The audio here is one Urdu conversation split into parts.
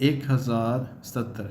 1070,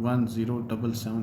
1077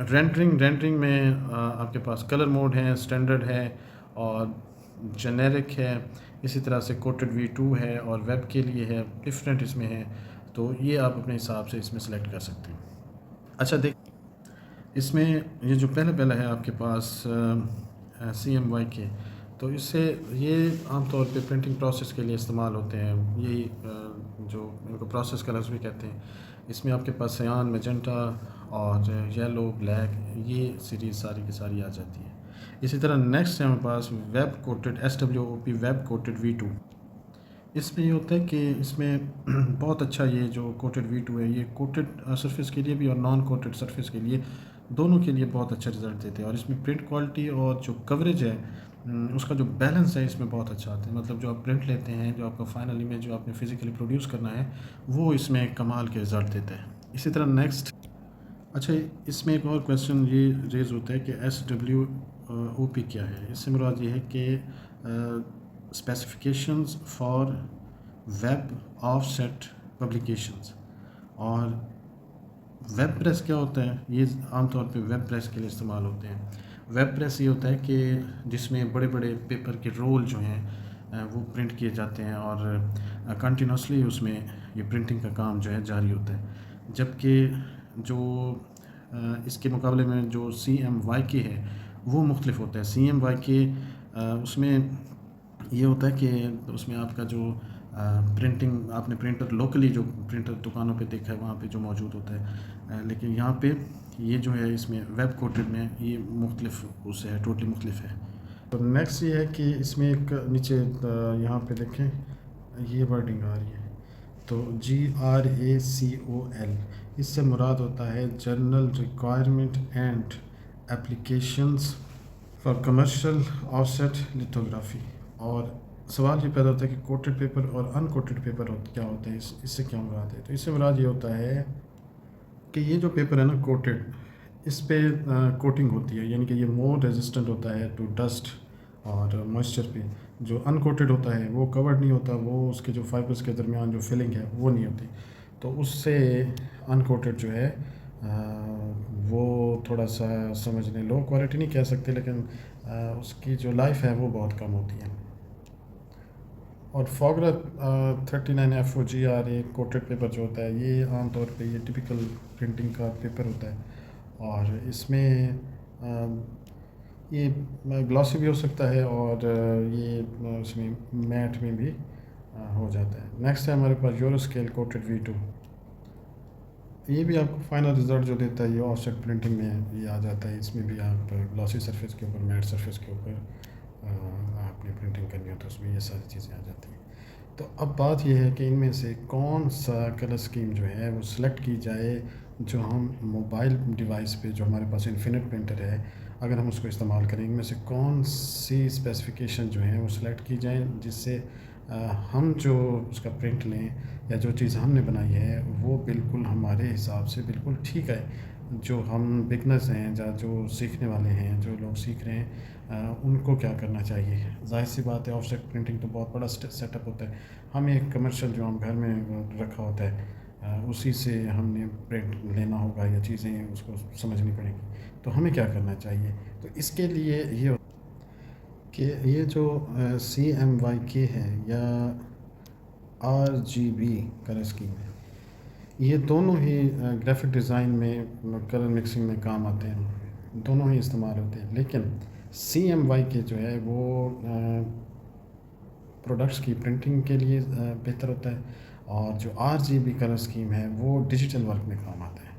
رینڈرنگ میں آپ کے پاس کلر موڈ ہے، اسٹینڈرڈ ہے اور جنیرک ہے، اسی طرح سے کوٹڈ V2 ہے اور ویب کے لیے ہے، ڈفرینٹ اس میں ہے، تو یہ آپ اپنے حساب سے اس میں سلیکٹ کر سکتے ہیں۔ اچھا دیکھ، اس میں یہ جو پہلا ہے آپ کے پاس CMYK، تو اس سے یہ عام طور پہ پرنٹنگ پروسیس کے لیے استعمال ہوتے ہیں، یہی جو ان کو پروسیس کلرز بھی کہتے ہیں۔ اس میں آپ کے پاس سیان، میجنٹا اور یلو، بلیک، یہ سیریز ساری کی ساری آ جاتی ہے۔ اسی طرح نیکسٹ ہے ہمارے پاس web coated SWOP، web coated V2۔ اس میں یہ ہوتا ہے کہ اس میں بہت اچھا، یہ جو کوٹڈ V2 ہے یہ کوٹڈ سرفیس کے لیے بھی اور نان کوٹڈ سرفیس کے لیے دونوں کے لیے بہت اچھا رزلٹ دیتے ہیں، اور اس میں پرنٹ کوالٹی اور جو کوریج ہے اس کا جو بیلنس ہے اس میں بہت اچھا آتا ہے، مطلب جو آپ پرنٹ لیتے ہیں، جو آپ کا فائنل امیج جو آپ نے فزیکلی پروڈیوس کرنا ہے وہ اس میں کمال کے رزلٹ دیتا ہے۔ اسی طرح نیکسٹ، اچھا اس میں ایک اور کویسچن یہ ریز ہوتا ہے کہ SWOP کیا ہے؟ اس سے مراد یہ ہے کہ specifications for web offset publications, اور ویب پریس کیا ہوتا ہے؟ یہ عام طور پہ ویب پریس کے لیے استعمال ہوتے ہیں۔ ویب پریس یہ ہوتا ہے کہ جس میں بڑے بڑے پیپر کے رول جو ہیں وہ پرنٹ کیے جاتے ہیں اور کنٹینیوسلی اس میں یہ پرنٹنگ کا کام جو ہے جاری ہوتا ہے، جبکہ جو اس کے مقابلے میں جو CMYK ہے وہ مختلف ہوتا ہے۔ CMYK اس میں یہ ہوتا ہے کہ اس میں آپ کا جو پرنٹنگ، آپ نے پرنٹر لوکلی جو پرنٹر دکانوں پہ دیکھا ہے وہاں پہ جو موجود ہوتا ہے، لیکن یہاں پہ یہ جو ہے اس میں ویب کوٹڈ میں یہ مختلف اس سے ہے، ٹوٹلی مختلف ہے۔ تو نیکسٹ یہ ہے کہ اس میں ایک نیچے یہاں پہ دیکھیں یہ ورڈنگ آ رہی ہے، تو GRACOL، اس سے مراد ہوتا ہے general requirement and applications for commercial offset lithography. اور سوال یہ پیدا ہوتا ہے کہ کوٹڈ پیپر اور ان کوٹڈ پیپر کیا ہوتے ہیں، اس سے کیا مراد ہے؟ تو اس سے مراد یہ ہوتا ہے کہ یہ جو پیپر ہے نا کوٹڈ، اس پہ کوٹنگ ہوتی ہے، یعنی کہ یہ مور ریزسٹنٹ ہوتا ہے ٹو ڈسٹ اور موئسچر پہ۔ جو ان کوٹڈ ہوتا ہے وہ کورڈ نہیں ہوتا، وہ اس کے جو فائبرس کے درمیان جو فلنگ ہے وہ نہیں ہوتی، تو اس سے ان کوٹڈ جو ہے وہ تھوڑا سا سمجھ لیں لو کوالٹی نہیں کہہ سکتے، لیکن اس کی جو لائف ہے وہ بہت کم ہوتی ہے۔ اور فوگرا 39FOGR ایک کوٹڈ پیپر جو ہوتا ہے، یہ عام طور پہ یہ ٹپیکل پرنٹنگ کا پیپر ہوتا ہے، اور اس میں یہ گلوسی بھی ہو سکتا ہے اور یہ اس میں میٹ میں بھی ہو جاتا ہے۔ نیکسٹ ہے ہمارے پاس یورو اسکیل کوٹڈ V2، یہ بھی آپ کو فائنل رزلٹ جو دیتا ہے یہ آف سیٹ پرنٹنگ میں یہ آ جاتا ہے، اس میں بھی آپ گلوسی سرفیس کے اوپر، میٹ سرفیس کے اوپر آپ نے پرنٹنگ کرنی ہو تو اس میں یہ ساری چیزیں آ جاتی ہیں۔ تو اب بات یہ ہے کہ ان میں سے کون سا کلر اسکیم جو ہے وہ سلیکٹ کی جائے، جو ہم موبائل ڈیوائس پہ جو ہمارے پاس انفینٹ پرنٹر ہے اگر ہم اس کو استعمال کریں، ان میں سے کون سی اسپیسیفکیشن جو ہیں وہ سلیکٹ کی جائیں جس سے ہم جو اس کا پرنٹ لیں یا جو چیز ہم نے بنائی ہے وہ بالکل ہمارے حساب سے بالکل ٹھیک ہے۔ جو ہم بگنرز ہیں یا جو سیکھنے والے ہیں، جو لوگ سیکھ رہے ہیں، ان کو کیا کرنا چاہیے؟ ظاہر سی بات ہے آف سیٹ پرنٹنگ تو بہت بڑا سیٹ اپ ہوتا ہے، ہمیں ایک کمرشل جو ہم گھر میں رکھا ہوتا ہے اسی سے ہم نے پرنٹ لینا ہوگا یا چیزیں اس کو سمجھنی پڑیں گی، تو ہمیں کیا کرنا چاہیے؟ تو اس کے لیے یہ کہ یہ جو CMYK ہے یا RGB کلر اسکیم ہے، یہ دونوں ہی گرافک ڈیزائن میں، کلر مکسنگ میں کام آتے ہیں، دونوں ہی استعمال ہوتے ہیں، لیکن CMYK جو ہے وہ پروڈکٹس کی پرنٹنگ کے لیے بہتر ہوتا ہے، اور جو RGB کلر اسکیم ہے وہ ڈیجیٹل ورک میں کام آتا ہے۔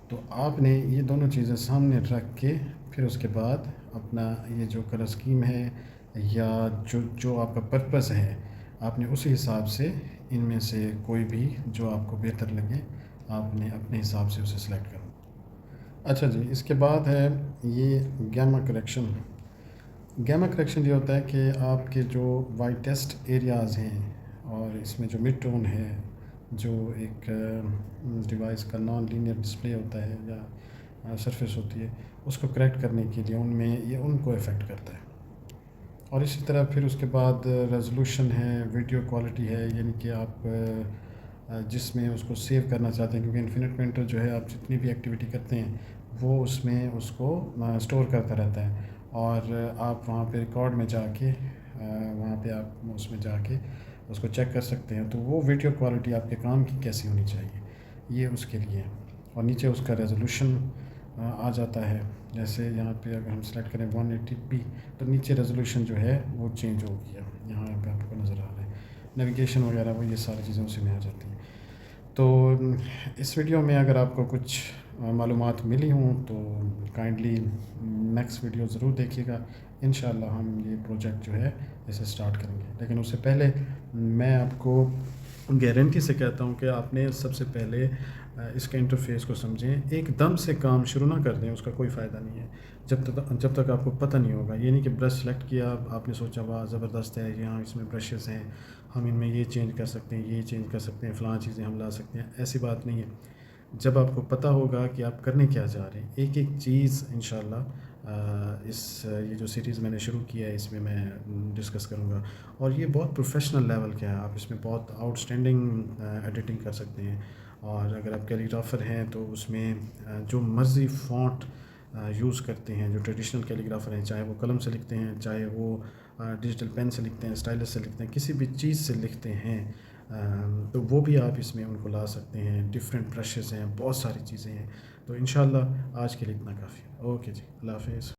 تو آپ نے یہ دونوں چیزیں سامنے رکھ کے پھر اس کے بعد اپنا یہ جو کلر اسکیم ہے یا جو آپ کا پرپس ہے، آپ نے اسی حساب سے ان میں سے کوئی بھی جو آپ کو بہتر لگے آپ نے اپنے حساب سے اسے سلیکٹ کرنا۔ اچھا جی، اس کے بعد ہے یہ گیما کریکشن۔ گیما کریکشن یہ ہوتا ہے کہ آپ کے جو وائٹ ٹیسٹ ایریاز ہیں اور اس میں جو مڈ ٹون ہے، جو ایک ڈیوائس کا نان لینئر ڈسپلے ہوتا ہے یا سرفیس ہوتی ہے، اس کو کریکٹ کرنے کے لیے ان میں یہ ان کو افیکٹ کرتا ہے۔ اور اسی طرح پھر اس کے بعد ریزولوشن ہے، ویڈیو کوالٹی ہے، یعنی کہ آپ جس میں اس کو سیو کرنا چاہتے ہیں، کیونکہ انفینٹ پرنٹر جو ہے آپ جتنی بھی ایکٹیویٹی کرتے ہیں وہ اس میں اس کو اسٹور کرتا رہتا ہے، اور آپ وہاں پہ ریکارڈ میں جا کے وہاں پہ آپ اس میں جا کے اس کو چیک کر سکتے ہیں، تو وہ ویڈیو کوالٹی آپ کے کام کی کیسی ہونی چاہیے، یہ اس کے لیے ہے۔ اور نیچے اس کا ریزولوشن آ جاتا ہے، جیسے یہاں پہ اگر ہم سلیکٹ کریں 180p تو نیچے ریزولوشن جو ہے وہ چینج ہو گیا، یہاں پہ آپ کو نظر آ رہا ہے، نیویگیشن وغیرہ وہ یہ ساری چیزیں اسی میں آ جاتی ہیں۔ تو اس ویڈیو میں اگر آپ کو کچھ معلومات ملی ہوں تو کائنڈلی نیکسٹ ویڈیو ضرور دیکھیے گا، انشاءاللہ ہم یہ پروجیکٹ جو ہے اسے اسٹارٹ کریں گے۔ لیکن اس سے پہلے میں آپ کو گارنٹی سے کہتا ہوں کہ آپ نے سب سے پہلے اس کے انٹرفیس کو سمجھیں، ایک دم سے کام شروع نہ کر دیں، اس کا کوئی فائدہ نہیں ہے جب تک آپ کو پتہ نہیں ہوگا۔ یہ نہیں کہ برش سلیکٹ کیا، آپ نے سوچا واہ زبردست ہے، یہاں اس میں برشز ہیں، ہم ان میں یہ چینج کر سکتے ہیں، یہ چینج کر سکتے ہیں، فلاں چیزیں ہم لا سکتے ہیں، ایسی بات نہیں ہے۔ جب آپ کو پتہ ہوگا کہ آپ کرنے کیا جا رہے ہیں، ایک ایک چیز انشاءاللہ یہ جو سیریز میں نے شروع کیا ہے اس میں میں ڈسکس کروں گا، اور یہ بہت پروفیشنل لیول کا ہے، آپ اس میں بہت آؤٹ اسٹینڈنگ ایڈیٹنگ کر سکتے ہیں۔ اور اگر آپ کیلیگرافر ہیں تو اس میں جو مرضی فونٹ یوز کرتے ہیں، جو ٹریڈیشنل کیلیگرافر ہیں، چاہے وہ قلم سے لکھتے ہیں، چاہے وہ ڈیجیٹل پین سے لکھتے ہیں، اسٹائلس سے لکھتے ہیں، کسی بھی چیز سے لکھتے ہیں، تو وہ بھی آپ اس میں ان کو لا سکتے ہیں۔ ڈفرینٹ برشز ہیں، بہت ساری چیزیں ہیں، تو انشاءاللہ آج کے لیے اتنا کافی ہے۔ اوکے جی، اللہ حافظ۔